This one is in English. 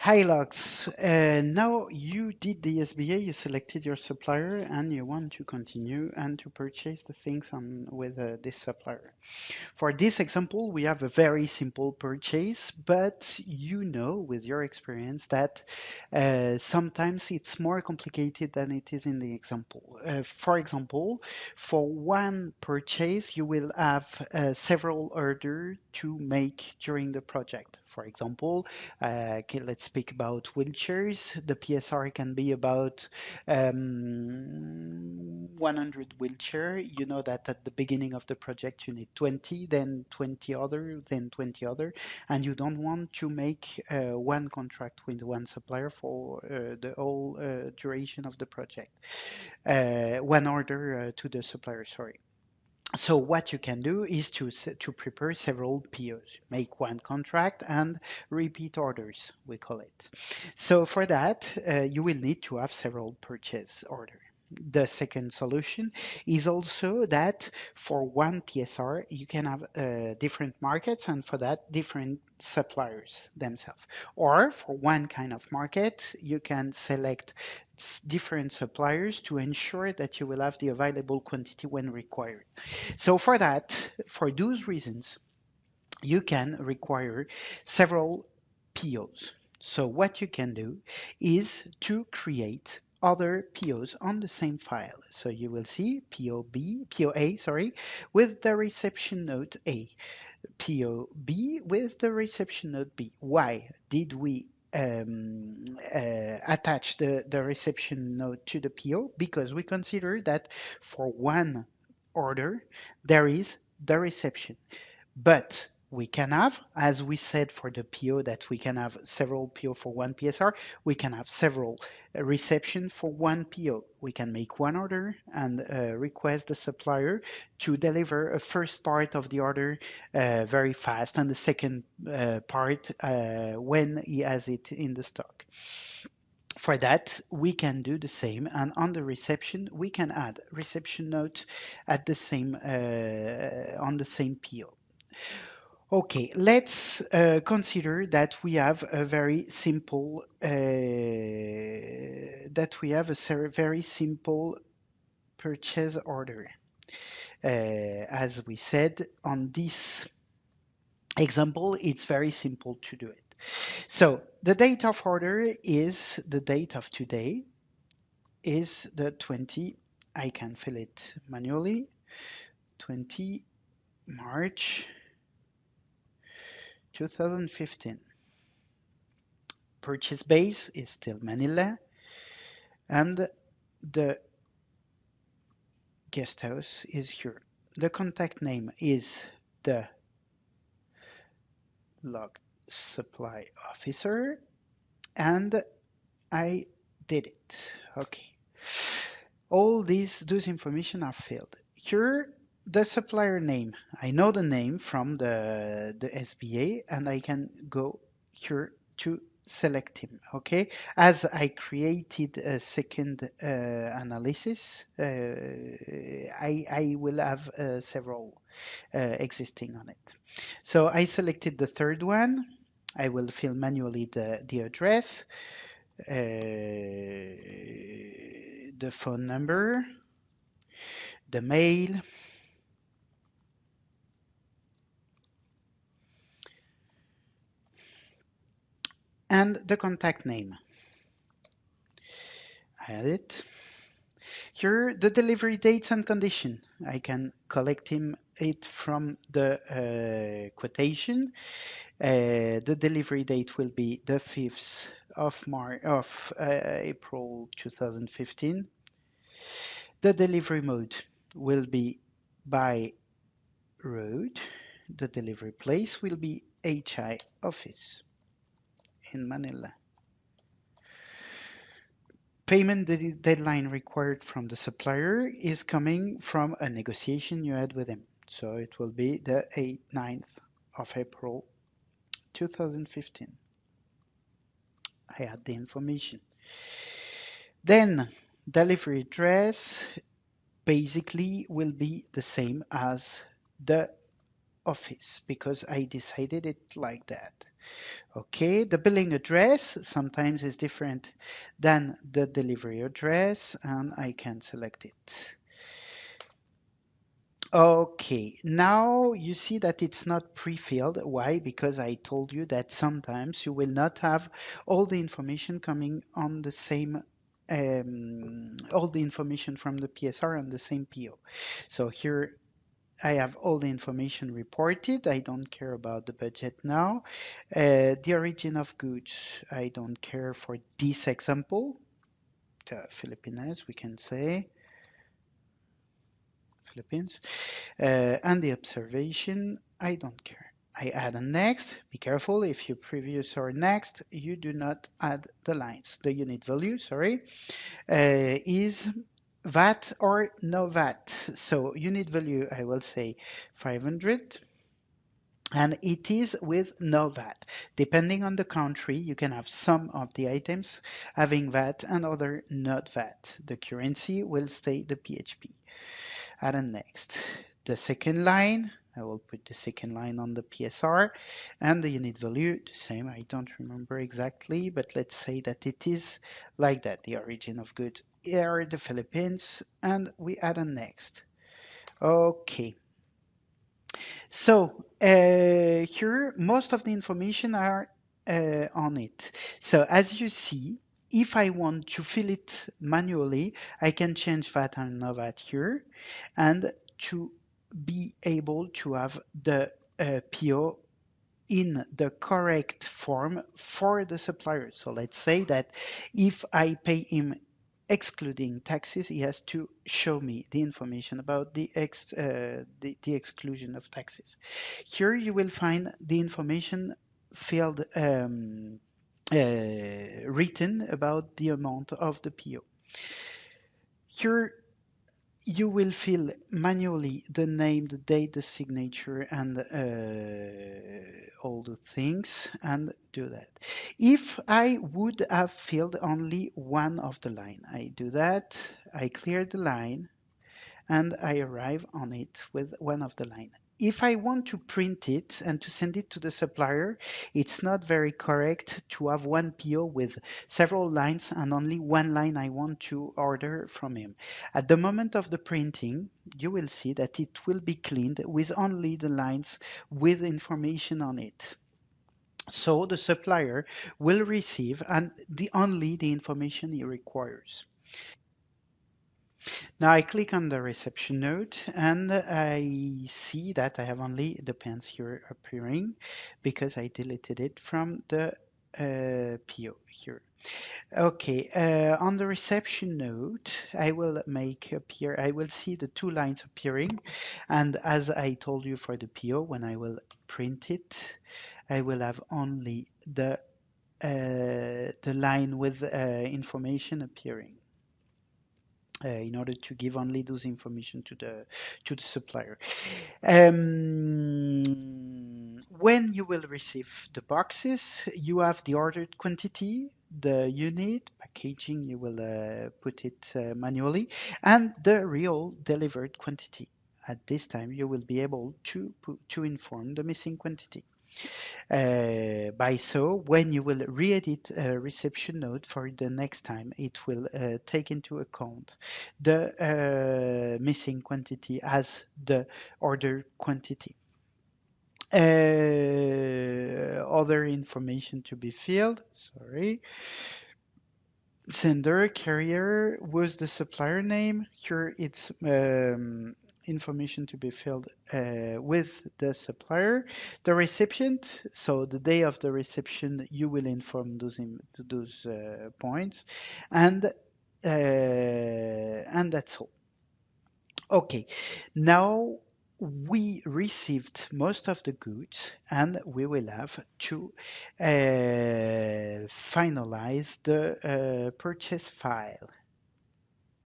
Hi, Lux. Now you did the SBA, you selected your supplier, and you want to continue and to purchase the things on with this supplier. For this example, we have a very simple purchase, but you know with your experience that sometimes it's more complicated than it is in the example. For example, for one purchase, you will have several orders to make during the project. For example, okay, let's speak about wheelchairs. The PSR can be about 100 wheelchair. You know that at the beginning of the project you need 20, then 20 other, then 20 other, and you don't want to make one contract with one supplier for the whole duration of the project. One order to the supplier, sorry. So what you can do is to prepare several POs, make one contract and repeat orders, we call it. So for that, you will need to have several purchase order. The second solution is also that for one PSR, you can have different markets and for that, different suppliers themselves. Or for one kind of market, you can select different suppliers to ensure that you will have the available quantity when required. So for that, for those reasons, you can require several POs. So what you can do is to create other POs on the same file. So you will see POA, sorry, with the reception node A, POB with the reception node B. Why did we attach the reception node to the PO? Because we consider that for one order, there is the reception. But we can have, as we said for the PO, that we can have several PO for one PSR. We can have several reception for one PO. We can make one order and request the supplier to deliver a first part of the order very fast and the second part when he has it in the stock. For that, we can do the same, and on the reception, we can add reception note at the same on the same PO. Okay, let's consider that we have a very simple very simple purchase order. As we said on this example, it's very simple to do it. So the date of order is the date of today, is the 20. I can fill it manually. 20 March 2015. Purchase base is still Manila, and the guest house is here. The contact name is the log supply officer, and I did it. Okay. All those information are filled. Here, the supplier name. I know the name from the SBA, and I can go here to select him. Okay, as I created a second analysis, I will have several existing on it. So I selected the third one. I will fill manually the address, the phone number, the mail, and the contact name. I add it. Here, the delivery dates and condition. I can collect it from the quotation. The delivery date will be the 5th of April 2015. The delivery mode will be by road. The delivery place will be HI office in Manila. Payment deadline required from the supplier is coming from a negotiation you had with him. So it will be the 9th of April 2015. I add the information. Then delivery address basically will be the same as the office because I decided it like that. Okay, the billing address sometimes is different than the delivery address, and I can select it. Okay, now you see that it's not pre-filled. Why? Because I told you that sometimes you will not have all the information coming on the same, all the information from the PSR on the same PO. So here I have all the information reported. I don't care about the budget now. The origin of goods, I don't care for this example. The Philippines, we can say Philippines. And the observation, I don't care. I add a next. Be careful if you previous or next, you do not add the lines. The unit value, sorry, is VAT or no VAT. So unit value, I will say 500. And it is with no VAT. Depending on the country, you can have some of the items having VAT and other not VAT. The currency will stay the PHP. Add a next. The second line, I will put the second line on the PSR and the unit value, the same. I don't remember exactly, but let's say that it is like that. The origin of goods are the Philippines, and we add a next. Okay. So here, most of the information are on it. So as you see, if I want to fill it manually, I can change that and know that here, and to be able to have the PO in the correct form for the supplier. So let's say that if I pay him excluding taxes, he has to show me the information about the exclusion of taxes. Here you will find the information field written about the amount of the PO. Here you will fill manually the name, the date, the signature, and all the things, and do that. If I would have filled only one of the line, I do that, I clear the line, and I arrive on it with one of the line. If I want to print it and to send it to the supplier, it's not very correct to have one PO with several lines and only one line I want to order from him. At the moment of the printing, you will see that it will be cleaned with only the lines with information on it. So the supplier will receive and only the information he requires. Now I click on the reception node and I see that I have only the pens here appearing because I deleted it from the PO here. Okay, on the reception node, I will make appear, I will see the two lines appearing. And as I told you for the PO, when I will print it, I will have only the line with information appearing in order to give only those information to the supplier. When you will receive the boxes, you have the ordered quantity, the unit, packaging, you will put it manually, and the real delivered quantity. At this time, you will be able to inform the missing quantity. By so, when you will re-edit a reception note for the next time, it will take into account the missing quantity as the order quantity. Other information to be filled, sorry. Sender, carrier was the supplier name. Here it's information to be filled with the supplier. The recipient, so the day of the reception, you will inform those points, and that's all. Okay, now we received most of the goods and we will have to finalize the purchase file.